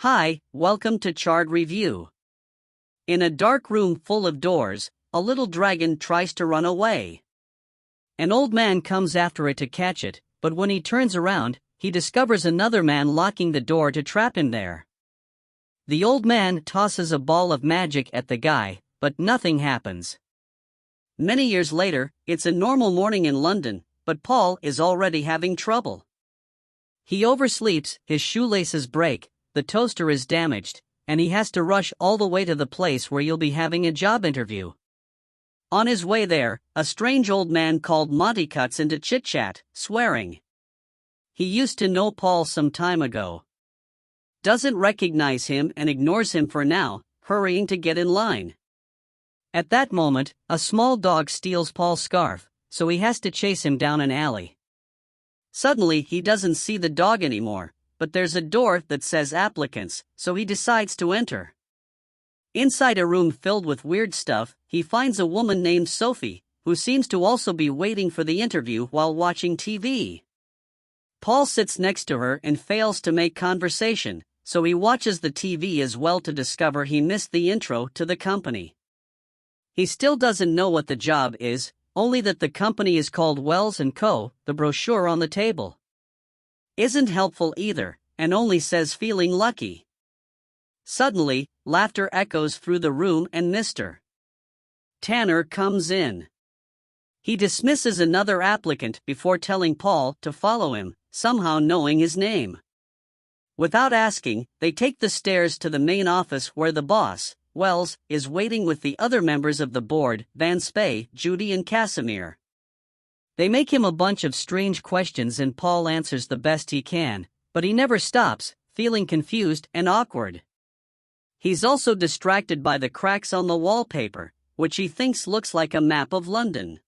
Hi, welcome to Chard Review. In a dark room full of doors, a little dragon tries to run away. An old man comes after it to catch it, but when he turns around, he discovers another man locking the door to trap him there. The old man tosses a ball of magic at the guy, but nothing happens. Many years later, it's a normal morning in London, but Paul is already having trouble. He oversleeps, his shoelaces break, the toaster is damaged, and he has to rush all the way to the place where you'll be having a job interview. On his way there, a strange old man called Monty cuts into chit-chat, swearing. He used to know Paul some time ago. Doesn't recognize him and ignores him for now, hurrying to get in line. At that moment, a small dog steals Paul's scarf, so he has to chase him down an alley. Suddenly he doesn't see the dog anymore, but there's a door that says applicants, so he decides to enter. Inside a room filled with weird stuff, he finds a woman named Sophie, who seems to also be waiting for the interview while watching TV. Paul sits next to her and fails to make conversation, so he watches the TV as well to discover he missed the intro to the company. He still doesn't know what the job is, only that the company is called Wells & Co., the brochure on the table isn't helpful either, and only says feeling lucky. Suddenly, laughter echoes through the room and Mr. Tanner comes in. He dismisses another applicant before telling Paul to follow him, somehow knowing his name. Without asking, they take the stairs to the main office where the boss, Wells, is waiting with the other members of the board, Van Spey, Judy and Casimir. They make him a bunch of strange questions and Paul answers the best he can, but he never stops, feeling confused and awkward. He's also distracted by the cracks on the wallpaper, which he thinks looks like a map of London.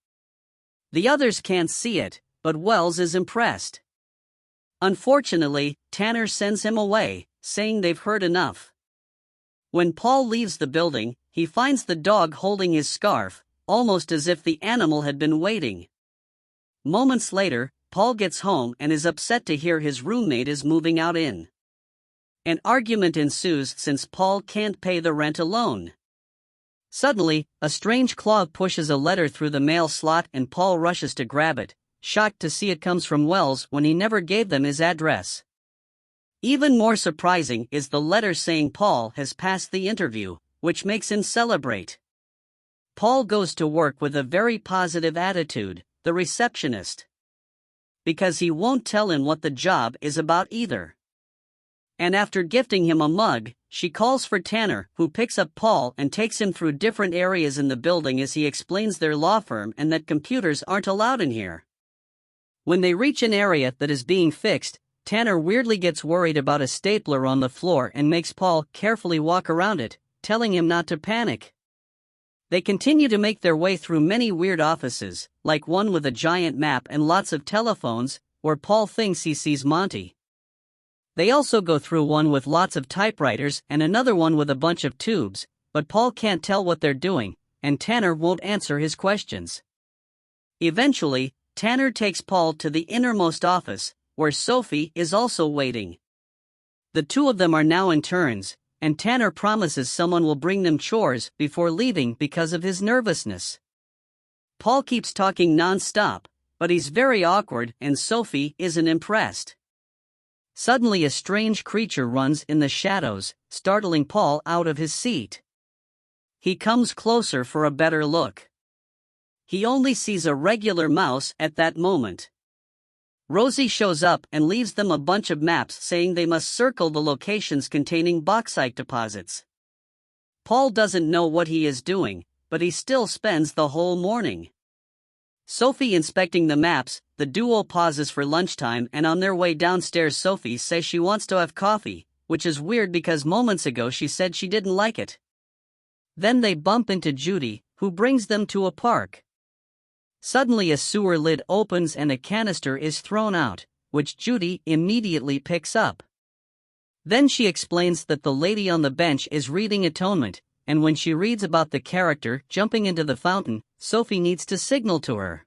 The others can't see it, but Wells is impressed. Unfortunately, Tanner sends him away, saying they've heard enough. When Paul leaves the building, he finds the dog holding his scarf, almost as if the animal had been waiting. Moments later, Paul gets home and is upset to hear his roommate is moving out in. An argument ensues since Paul can't pay the rent alone. Suddenly, a strange claw pushes a letter through the mail slot and Paul rushes to grab it, shocked to see it comes from Wells when he never gave them his address. Even more surprising is the letter saying Paul has passed the interview, which makes him celebrate. Paul goes to work with a very positive attitude, the receptionist. Because he won't tell him what the job is about either. And after gifting him a mug, she calls for Tanner, who picks up Paul and takes him through different areas in the building as he explains their law firm and that computers aren't allowed in here. When they reach an area that is being fixed, Tanner weirdly gets worried about a stapler on the floor and makes Paul carefully walk around it, telling him not to panic. They continue to make their way through many weird offices, like one with a giant map and lots of telephones, where Paul thinks he sees Monty. They also go through one with lots of typewriters and another one with a bunch of tubes, but Paul can't tell what they're doing, and Tanner won't answer his questions. Eventually, Tanner takes Paul to the innermost office, where Sophie is also waiting. The two of them are now in turns, and Tanner promises someone will bring them chores before leaving because of his nervousness. Paul keeps talking non-stop, but he's very awkward and Sophie isn't impressed. Suddenly a strange creature runs in the shadows, startling Paul out of his seat. He comes closer for a better look. He only sees a regular mouse at that moment. Rosie shows up and leaves them a bunch of maps saying they must circle the locations containing bauxite deposits. Paul doesn't know what he is doing, but he still spends the whole morning. Sophie inspecting the maps, the duo pauses for lunchtime and on their way downstairs Sophie says she wants to have coffee, which is weird because moments ago she said she didn't like it. Then they bump into Judy, who brings them to a park. Suddenly a sewer lid opens and a canister is thrown out, which Judy immediately picks up. Then she explains that the lady on the bench is reading Atonement, and when she reads about the character jumping into the fountain, Sophie needs to signal to her.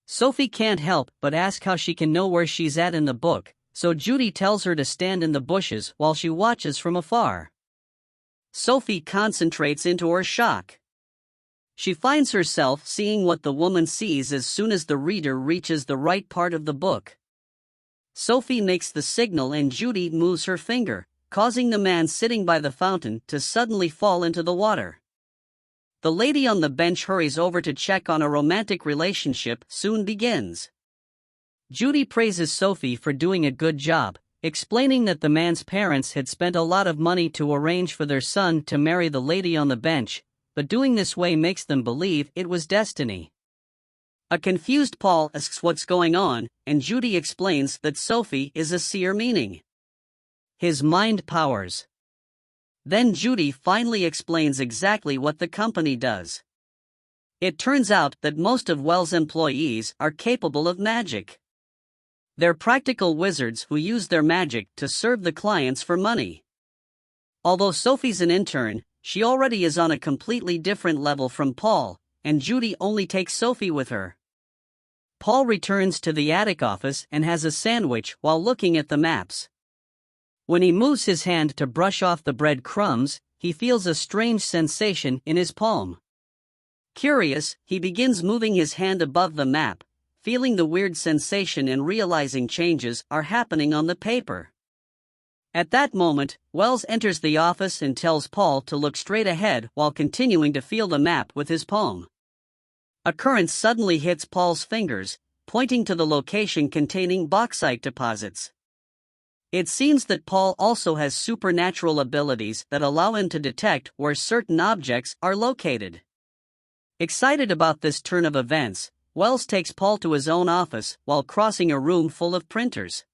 Sophie can't help but ask how she can know where she's at in the book, so Judy tells her to stand in the bushes while she watches from afar. Sophie concentrates into her shock. She finds herself seeing what the woman sees as soon as the reader reaches the right part of the book. Sophie makes the signal and Judy moves her finger, causing the man sitting by the fountain to suddenly fall into the water. The lady on the bench hurries over to check on a romantic relationship soon begins. Judy praises Sophie for doing a good job, explaining that the man's parents had spent a lot of money to arrange for their son to marry the lady on the bench, but doing this way makes them believe it was destiny. A confused Paul asks what's going on, and Judy explains that Sophie is a seer, meaning his mind powers. Then Judy finally explains exactly what the company does. It turns out that most of Wells' employees are capable of magic. They're practical wizards who use their magic to serve the clients for money. Although Sophie's an intern, she already is on a completely different level from Paul, and Judy only takes Sophie with her. Paul returns to the attic office and has a sandwich while looking at the maps. When he moves his hand to brush off the bread crumbs, he feels a strange sensation in his palm. Curious, he begins moving his hand above the map, feeling the weird sensation and realizing changes are happening on the paper. At that moment, Wells enters the office and tells Paul to look straight ahead while continuing to feel the map with his palm. A current suddenly hits Paul's fingers, pointing to the location containing bauxite deposits. It seems that Paul also has supernatural abilities that allow him to detect where certain objects are located. Excited about this turn of events, Wells takes Paul to his own office while crossing a room full of printers.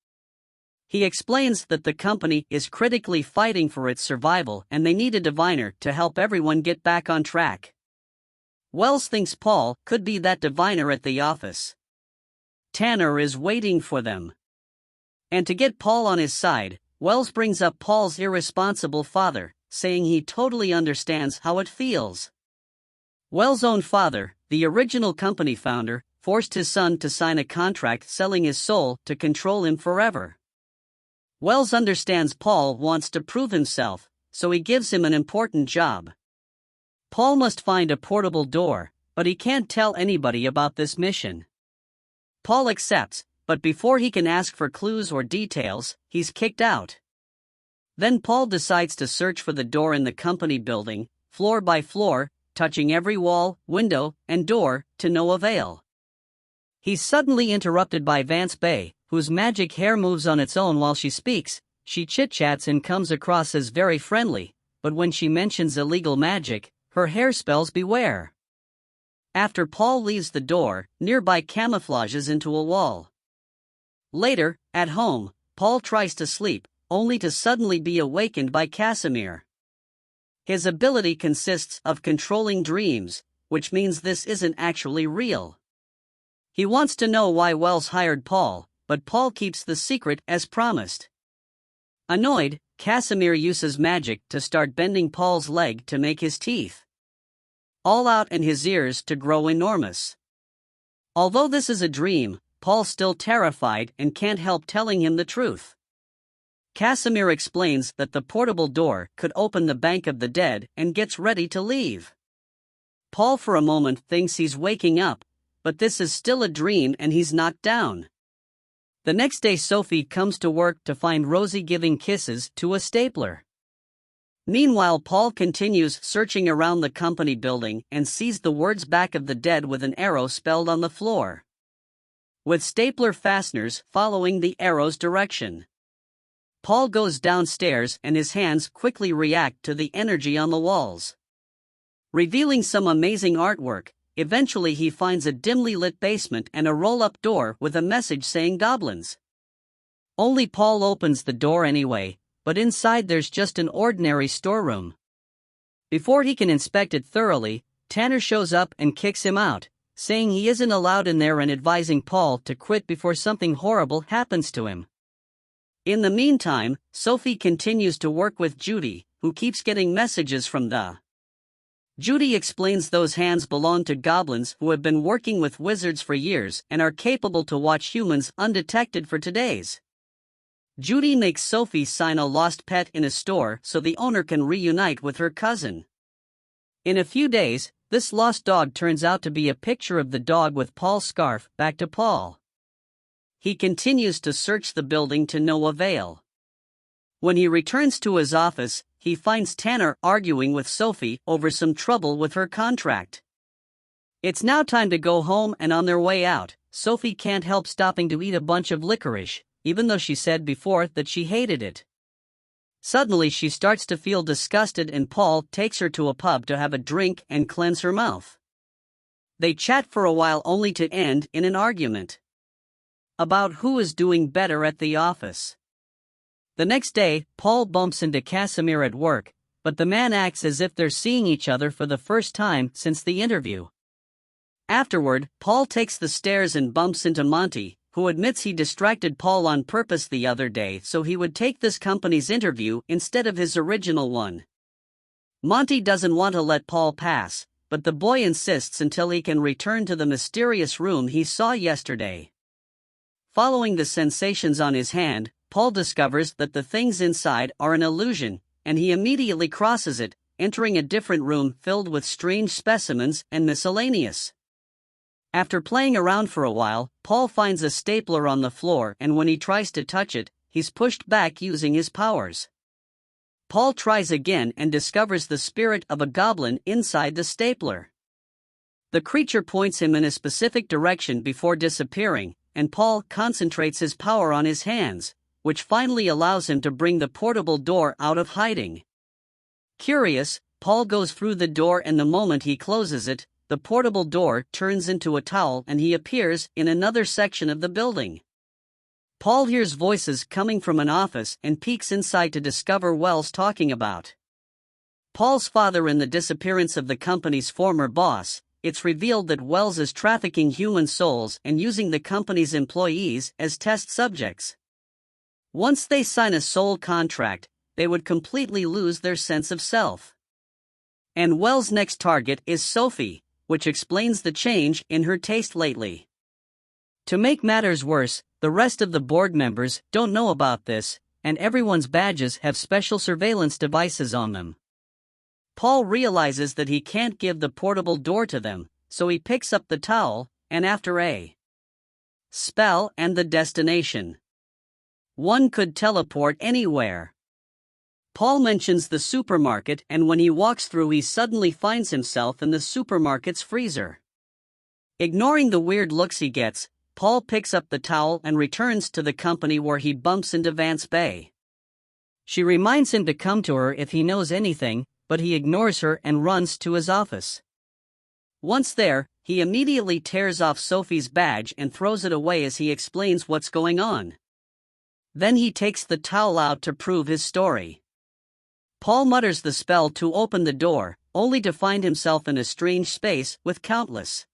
He explains that the company is critically fighting for its survival and they need a diviner to help everyone get back on track. Wells thinks Paul could be that diviner at the office. Tanner is waiting for them. And to get Paul on his side, Wells brings up Paul's irresponsible father, saying he totally understands how it feels. Wells' own father, the original company founder, forced his son to sign a contract selling his soul to control him forever. Wells understands Paul wants to prove himself, so he gives him an important job. Paul must find a portable door, but he can't tell anybody about this mission. Paul accepts, but before he can ask for clues or details, he's kicked out. Then Paul decides to search for the door in the company building, floor by floor, touching every wall, window, and door, to no avail. He's suddenly interrupted by Vance Bay, whose magic hair moves on its own while she speaks. She chit-chats and comes across as very friendly, but when she mentions illegal magic, her hair spells beware. After Paul leaves the door, nearby camouflages into a wall. Later, at home, Paul tries to sleep, only to suddenly be awakened by Casimir. His ability consists of controlling dreams, which means this isn't actually real. He wants to know why Wells hired Paul, but Paul keeps the secret as promised. Annoyed, Casimir uses magic to start bending Paul's leg to make his teeth all out and his ears to grow enormous. Although this is a dream, Paul's still terrified and can't help telling him the truth. Casimir explains that the portable door could open the Bank of the Dead and gets ready to leave. Paul for a moment thinks he's waking up, but this is still a dream and he's knocked down. The next day Sophie comes to work to find Rosie giving kisses to a stapler. Meanwhile Paul continues searching around the company building and sees the words Back of the Dead with an arrow spelled on the floor, with stapler fasteners following the arrow's direction. Paul goes downstairs and his hands quickly react to the energy on the walls, revealing some amazing artwork. Eventually he finds a dimly lit basement and a roll-up door with a message saying goblins. Only Paul opens the door anyway, but inside there's just an ordinary storeroom. Before he can inspect it thoroughly, Tanner shows up and kicks him out, saying he isn't allowed in there and advising Paul to quit before something horrible happens to him. In the meantime, Sophie continues to work with Judy, who keeps getting messages from the. Judy explains those hands belong to goblins who have been working with wizards for years and are capable to watch humans undetected for today's Judy makes Sophie sign a lost pet in a store so the owner can reunite with her cousin. In a few days, this lost dog turns out to be a picture of the dog with Paul's scarf back to Paul. He continues to search the building to no avail. When he returns to his office, he finds Tanner arguing with Sophie over some trouble with her contract. It's now time to go home, and on their way out, Sophie can't help stopping to eat a bunch of licorice, even though she said before that she hated it. Suddenly she starts to feel disgusted, and Paul takes her to a pub to have a drink and cleanse her mouth. They chat for a while only to end in an argument about who is doing better at the office. The next day, Paul bumps into Casimir at work, but the man acts as if they're seeing each other for the first time since the interview. Afterward, Paul takes the stairs and bumps into Monty, who admits he distracted Paul on purpose the other day so he would take this company's interview instead of his original one. Monty doesn't want to let Paul pass, but the boy insists until he can return to the mysterious room he saw yesterday. Following the sensations on his hand, Paul discovers that the things inside are an illusion, and he immediately crosses it, entering a different room filled with strange specimens and miscellaneous. After playing around for a while, Paul finds a stapler on the floor, and when he tries to touch it, he's pushed back using his powers. Paul tries again and discovers the spirit of a goblin inside the stapler. The creature points him in a specific direction before disappearing, and Paul concentrates his power on his hands, which finally allows him to bring the portable door out of hiding. Curious, Paul goes through the door, and the moment he closes it, the portable door turns into a towel and he appears in another section of the building. Paul hears voices coming from an office and peeks inside to discover Wells talking about Paul's father and the disappearance of the company's former boss. It's revealed that Wells is trafficking human souls and using the company's employees as test subjects. Once they sign a soul contract, they would completely lose their sense of self. And Wells' next target is Sophie, which explains the change in her taste lately. To make matters worse, the rest of the board members don't know about this, and everyone's badges have special surveillance devices on them. Paul realizes that he can't give the portable door to them, so he picks up the towel, and after a spell and the destination, one could teleport anywhere. Paul mentions the supermarket, and when he walks through, he suddenly finds himself in the supermarket's freezer. Ignoring the weird looks he gets, Paul picks up the towel and returns to the company where he bumps into Vance Bay. She reminds him to come to her if he knows anything, but he ignores her and runs to his office. Once there, he immediately tears off Sophie's badge and throws it away as he explains what's going on. Then he takes the towel out to prove his story. Paul mutters the spell to open the door, only to find himself in a strange space with countless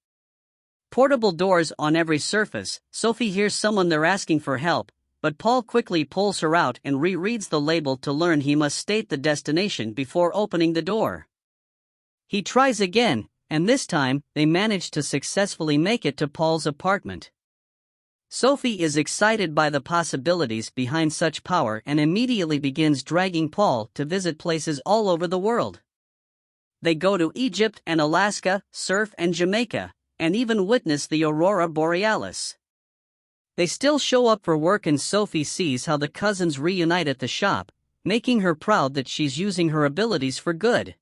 portable doors on every surface. Sophie hears someone there asking for help, but Paul quickly pulls her out and rereads the label to learn he must state the destination before opening the door. He tries again, and this time they manage to successfully make it to Paul's apartment. Sophie is excited by the possibilities behind such power and immediately begins dragging Paul to visit places all over the world. They go to Egypt and Alaska, surf and Jamaica, and even witness the aurora borealis. They still show up for work, and Sophie sees how the cousins reunite at the shop, making her proud that she's using her abilities for good.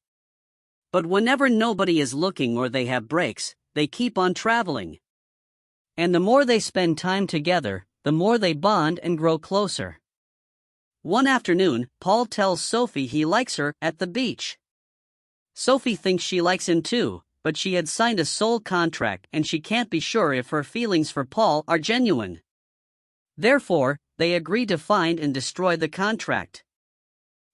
But whenever nobody is looking or they have breaks, they keep on traveling. And the more they spend time together, the more they bond and grow closer. One afternoon, Paul tells Sophie he likes her at the beach. Sophie thinks she likes him too, but she had signed a soul contract and she can't be sure if her feelings for Paul are genuine. Therefore, they agree to find and destroy the contract.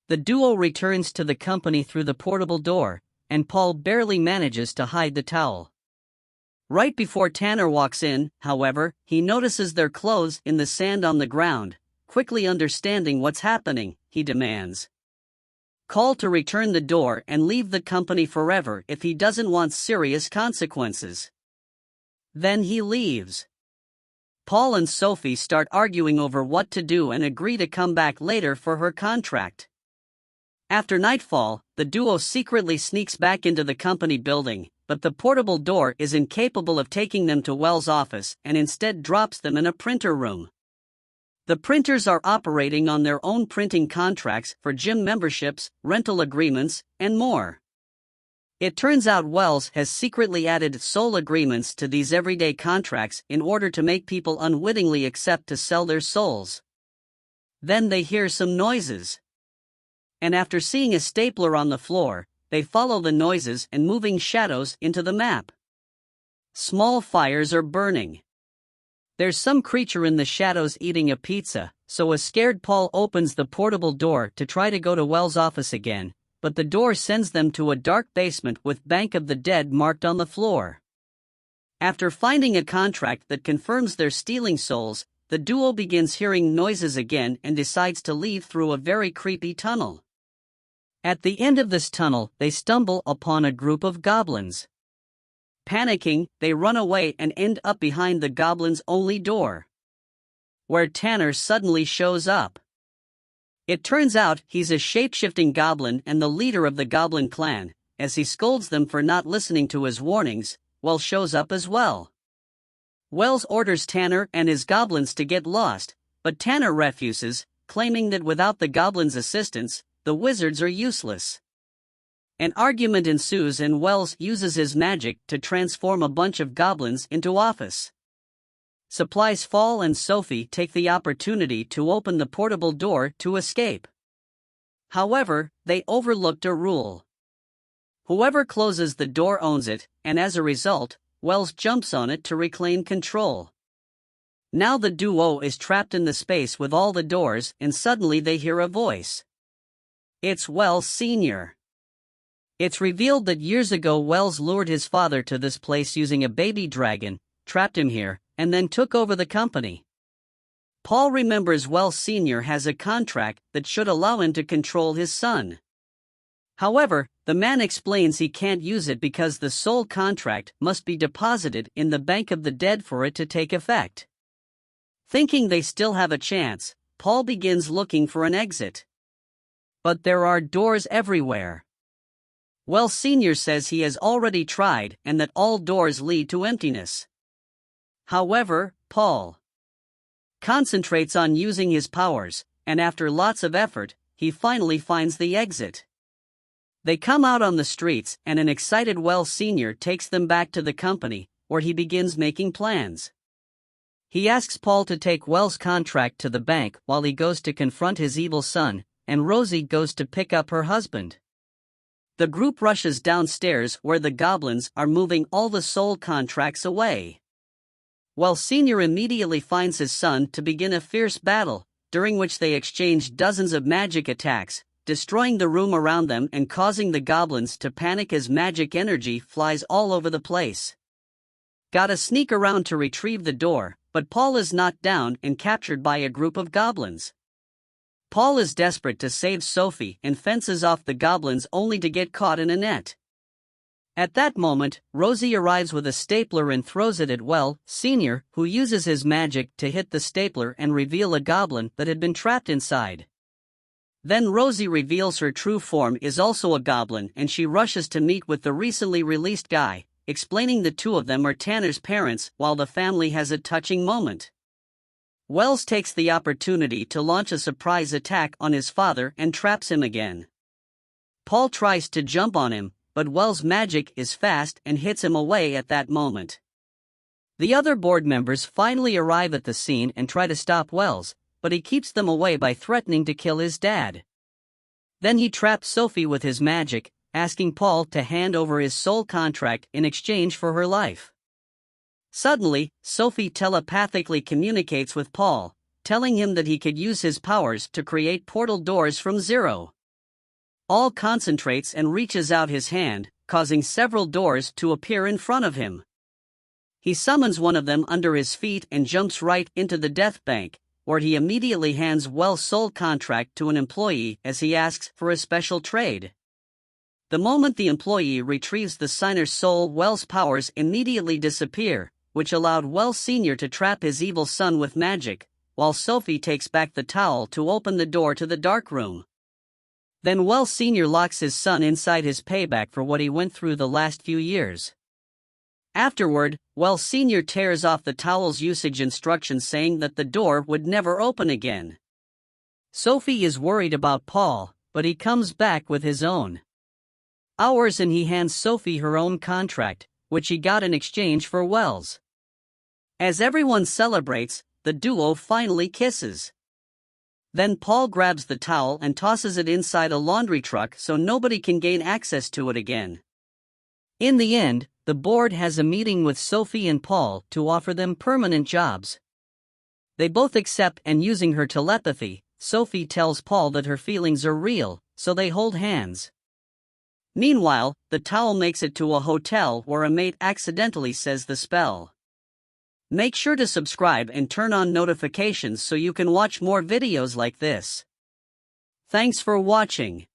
The duo returns to the company through the portable door, and Paul barely manages to hide the towel. Right before Tanner walks in, however, he notices their clothes in the sand on the ground. Quickly understanding what's happening, he demands Call to return the door and leave the company forever if he doesn't want serious consequences. Then he leaves. Paul and Sophie start arguing over what to do and agree to come back later for her contract. After nightfall, the duo secretly sneaks back into the company building, but the portable door is incapable of taking them to Wells' office and instead drops them in a printer room. The printers are operating on their own printing contracts for gym memberships, rental agreements, and more. It turns out Wells has secretly added soul agreements to these everyday contracts in order to make people unwittingly accept to sell their souls. Then they hear some noises. And after seeing a stapler on the floor, they follow the noises and moving shadows into the map. Small fires are burning. There's some creature in the shadows eating a pizza, so a scared Paul opens the portable door to try to go to Wells' office again, but the door sends them to a dark basement with Bank of the Dead marked on the floor. After finding a contract that confirms they're stealing souls, the duo begins hearing noises again and decides to leave through a very creepy tunnel. At the end of this tunnel, they stumble upon a group of goblins. Panicking, they run away and end up behind the goblins' only door, where Tanner suddenly shows up. It turns out he's a shape-shifting goblin and the leader of the goblin clan. As he scolds them for not listening to his warnings, Wells shows up as well. Wells orders Tanner and his goblins to get lost, but Tanner refuses, claiming that without the goblins' assistance, the wizards are useless. An argument ensues and Wells uses his magic to transform a bunch of goblins into office supplies. Paul and Sophie take the opportunity to open the portable door to escape. However, they overlooked a rule. Whoever closes the door owns it, and as a result, Wells jumps on it to reclaim control. Now the duo is trapped in the space with all the doors, and suddenly they hear a voice. It's Wells Sr. It's revealed that years ago Wells lured his father to this place using a baby dragon, trapped him here, and then took over the company. Paul remembers Wells Sr. has a contract that should allow him to control his son. However, the man explains he can't use it because the soul contract must be deposited in the Bank of the Dead for it to take effect. Thinking they still have a chance, Paul begins looking for an exit. But there are doors everywhere. Wells Sr. says he has already tried and that all doors lead to emptiness. However, Paul concentrates on using his powers, and after lots of effort, he finally finds the exit. They come out on the streets and an excited Wells Sr. takes them back to the company, where he begins making plans. He asks Paul to take Wells' contract to the bank while he goes to confront his evil son, and Rosie goes to pick up her husband. The group rushes downstairs where the goblins are moving all the soul contracts away. Wells Sr. immediately finds his son to begin a fierce battle, during which they exchange dozens of magic attacks, destroying the room around them and causing the goblins to panic as magic energy flies all over the place. Gotta sneak around to retrieve the door, but Paul is knocked down and captured by a group of goblins. Paul is desperate to save Sophie and fences off the goblins only to get caught in a net. At that moment, Rosie arrives with a stapler and throws it at Wells Sr., who uses his magic to hit the stapler and reveal a goblin that had been trapped inside. Then Rosie reveals her true form is also a goblin and she rushes to meet with the recently released guy, explaining the two of them are Tanner's parents while the family has a touching moment. Wells takes the opportunity to launch a surprise attack on his father and traps him again. Paul tries to jump on him, but Wells' magic is fast and hits him away at that moment. The other board members finally arrive at the scene and try to stop Wells, but he keeps them away by threatening to kill his dad. Then he traps Sophie with his magic, asking Paul to hand over his soul contract in exchange for her life. Suddenly, Sophie telepathically communicates with Paul, telling him that he could use his powers to create portal doors from zero. Paul concentrates and reaches out his hand, causing several doors to appear in front of him. He summons one of them under his feet and jumps right into the death bank, where he immediately hands Wells' soul contract to an employee as he asks for a special trade. The moment the employee retrieves the signer's soul, Wells' powers immediately disappear, which allowed Wells Sr. to trap his evil son with magic, while Sophie takes back the towel to open the door to the dark room. Then Wells Sr. locks his son inside his payback for what he went through the last few years. Afterward, Wells Sr. tears off the towel's usage instructions saying that the door would never open again. Sophie is worried about Paul, but he comes back with his own hours and he hands Sophie her own contract, which he got in exchange for Wells. As everyone celebrates, the duo finally kisses. Then Paul grabs the towel and tosses it inside a laundry truck so nobody can gain access to it again. In the end, the board has a meeting with Sophie and Paul to offer them permanent jobs. They both accept, and using her telepathy, Sophie tells Paul that her feelings are real, so they hold hands. Meanwhile, the towel makes it to a hotel where a mate accidentally says the spell. Make sure to subscribe and turn on notifications so you can watch more videos like this. Thanks for watching.